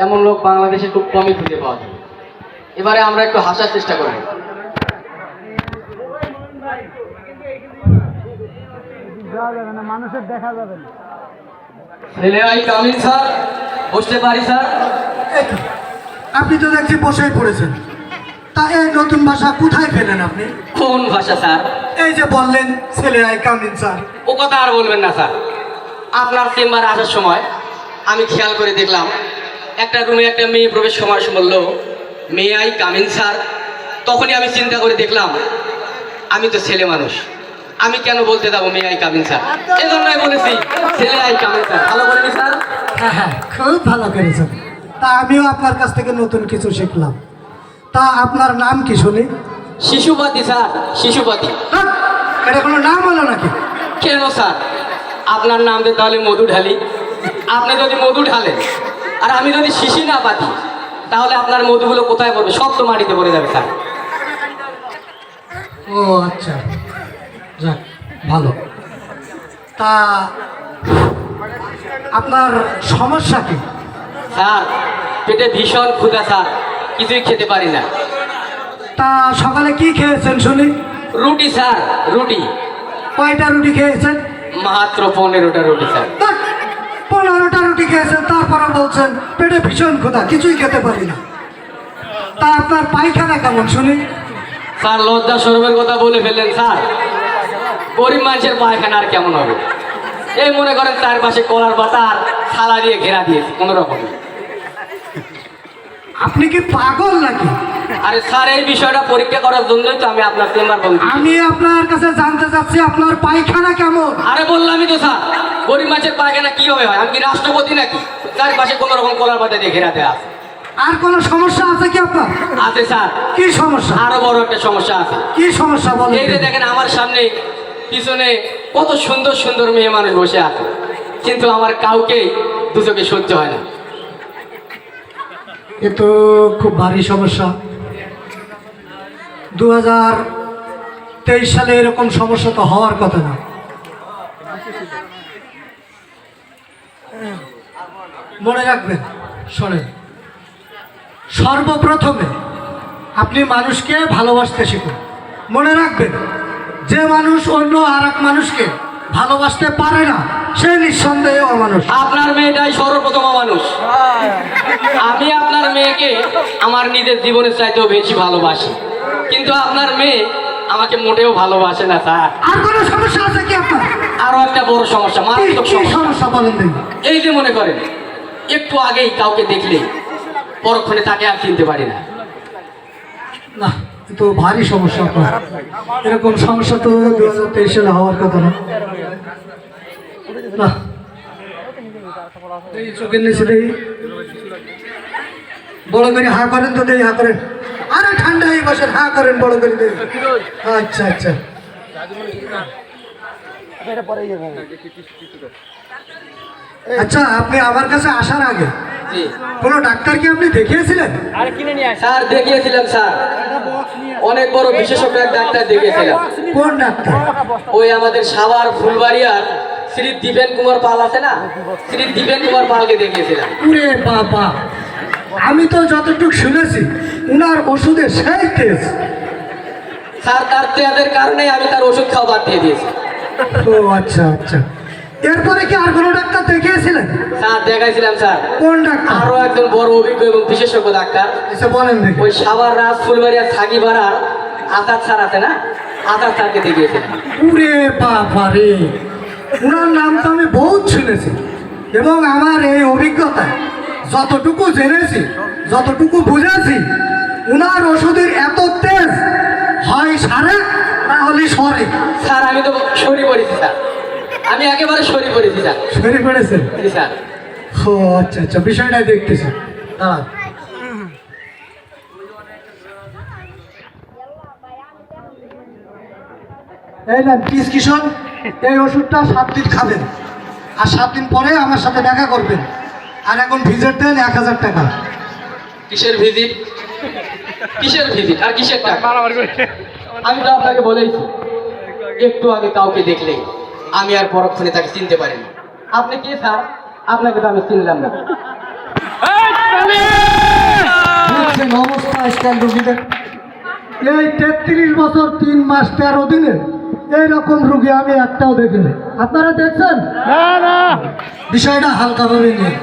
এমন লোক বাংলাদেশে খুব কমই খুঁজে পাওয়া যায়। এবারে আমরা একটু হাসার চেষ্টা করব। মানুষের দেখা যাবে না। ছেলে ভাই কামিন স্যার, বসতে পারি স্যার? আপনি তো দেখছি বসেই পড়েছেন, তা এই নতুন ভাষা কোথায় পেলেন আপনি? কোন ভাষা স্যার? এই যে বললেন ছেলে আই কামিন স্যার। ও কথা আর বলবেন না স্যার। আপনার চেম্বারে আসার সময় আমি খেয়াল করে দেখলাম একটা রুমে একটা মেয়ে প্রবেশ সময় বললো মে আই কামিন স্যার। তখনই আমি চিন্তা করে দেখলাম আমি তো ছেলে মানুষ, আমি কেন বলতে যাবো মে আই কামিন স্যার? এজন্যই বলেছি ছেলে আই কামিন স্যার। ভালো করেনি স্যার? হ্যাঁ, খুব ভালো করেছেন। তা আমিও আপনার কাছ থেকে নতুন কিছু শিখলাম। তা আপনার নাম কি শুনি? শিশুপাতি স্যার, শিশুপাতি। হ্যাঁ, এটা কোনো নাম হলো নাকি? কেন স্যার? আপনার নাম দিয়ে তাহলে মধু ঢালি। আপনি যদি মধু ঢালেন আর আমি যদি শিশি না পাতি, তাহলে আপনার মধুগুলো কোথায় পড়বে? সব তো মাটিতে পড়ে যাবে স্যার। ও আচ্ছা, যাক ভালো। তা আপনার সমস্যা কি? স্যার পেটে ভীষণ ক্ষুধা স্যার, কিছুই খেতে পারি না। তা সকালে কি খেয়েছেন শুনি? রুটি স্যার, রুটি। কয়টা রুটি খেয়েছেন? মাত্র 15টা রুটি স্যার। 15টা রুটি খেয়েছেন, তারপরে বলছেন পেটে ভীষণ ক্ষুধা, কিছুই খেতে পারি না। তা আপনার পায়খানা কেমন শুনি? স্যার লজ্জা শরমের কথা বলে ফেললেন স্যার। গরিব মানুষের পায়খানা আর কেমন হবে? এই মনে করেন চারপাশে কলার পাতা আর থালা দিয়ে ঘেরা দিয়েছে কোনো রকমে। আপনি কি পাগল নাকি? আরে স্যার এই বিষয়টা পরীক্ষা করার জন্যই তো আমি আপনার চেম্বার বলছি। আমি আপনার কাছে জানতে চাচ্ছি আপনার পায়খানা কেমন? আরে বললামই তো স্যার, গরিব মানুষের পায়খানা কিভাবে হয়? আমি কি রাষ্ট্রপতি নাকি? চারপাশে কোনো রকম কলার পাতা দিয়ে ঘেরা দেওয়া আছে। আর কোনো সমস্যা আছে কি আপনার? আছে স্যার, কি সমস্যা? আরো বড় একটা সমস্যা আছে। কি সমস্যা বলেন? এই যে দেখেন আমার সামনে পিছনে কত সুন্দর সুন্দর মেয়ে মানুষ বসে আছে, কিন্তু আমার কাউকেই দু চোখে সহ্য হয় না। এ তো খুব ভারী সমস্যা। 2023 সালে এরকম সমস্যা তো হওয়ার কথা না। মনে রাখবেন, শোনেন, সর্বপ্রথমে আপনি মানুষকে ভালোবাসতে শিখুন। মনে রাখবেন, যে মানুষ অন্য আর এক মানুষকে ভালোবাসতে পারে না সে নিঃসন্দেহে অমানুষ। আপনার মেয়েটাই সর্বপ্রথম মানুষ। আমি আপনার মেয়েকে আমার নিজের জীবনের চাইতেও বেশি ভালোবাসি, কিন্তু আপনার মেয়ে আমাকে মোটেও ভালোবাসে না স্যার। আর কোনো সমস্যা আছে কি আপনার? আরো একটা বড় সমস্যা, মারাত্মক কি সমস্যা। সমস্যা বলেন দেখি? এই যে মনে করেন একটু আগেই কাউকে দেখলে পরক্ষণে তাকে আর চিনতে পারি না। না, এ তো ভারী সমস্যা আপনার। এরকম সমস্যা তো 2023 সালে হওয়ার কথা না। না, এই চোখের নিচে দেখি, বড় করে হা করেন তো, দেখি হা করেন। আরে ঠান্ডা হয়ে বসেন, হা করেন বড় করে দেখি। আচ্ছা আচ্ছা, আচ্ছা আপনি আমার কাছে আসার আগে জি কোনো ডাক্তারকে আপনি দেখিয়েছিলেন? স্যার, দেখিয়েছিলাম স্যার, অনেক বড় বিশেষজ্ঞ এক ডাক্তার দেখিয়েছিলাম। কোন ডাক্তার? ওই আমাদের সাভার ফুলবাড়িয়ার শ্রী দীপেন কুমার পাল আছে না, শ্রী দীপেন কুমার পালকে দেখিয়েছিলাম। উরে বাবা, আমি তো যতটুকু শুনেছি উনার ওষুধে সেই তেজ। স্যার তার তেয়াদের কারণে আমি তার ওষুধ খাওয়া বাদ দিয়ে দিয়েছি। ও আচ্ছা আচ্ছা, এরপরে কি আর কোনো ডাক্তার দেখিয়েছিলেন? স্যার দেখাইছিলাম স্যার, কোন ডাক্তার? আরো একজন বড় অভিজ্ঞ এবং বিশেষজ্ঞ ডাক্তার। এসে বলেন দেখি। ওই সাভার রাজ ফুলবাড়িয়ার ছাগিপাড়ার আতার স্যার আছে না, আতার স্যারকে দেখিয়েছিলাম। উরে বাবা রে, উনার নাম তো আমি বহুত শুনেছি, এবং আমার এই অভিজ্ঞতা যতটুকু জেনেছি, যতটুকু বুঝেছি, উনার ওষুধের এত তেজ হয় সারে না হলে সরে। স্যার আমি তো সরি পড়েছি স্যার, আমি একেবারে সরি পড়েছি স্যার। সরে পড়েছেন? জি স্যার। ও আচ্ছা আচ্ছা, বিষয়টাই দেখতেছি। দাঁড়ান, এই নেন প্রেসক্রিপশন। এই ওষুধটা 7 দিন খাবেন, আর 7 দিন পরে আমার সাথে দেখা করবেন। আর এখন ভিজিট দেন 1000 টাকা। কিসের ভিজিট? কিসের ভিজিট আর কিসের টাকা? আমি তো আপনাকে বলেইছি, একটু আগে কাউকে দেখলেই আমি আর পরক্ষণে তাকে চিনতে পারিনি। আপনি কে স্যার? আপনাকে তো আমি চিনলাম না। আজকাল রুগীদের এই 33 বছর 3 মাস 13 দিনে এইরকম রুগী আমি একটাও দেখিনি। আপনারা দেখছেন? বিষয়টা হালকাভাবে নিয়ে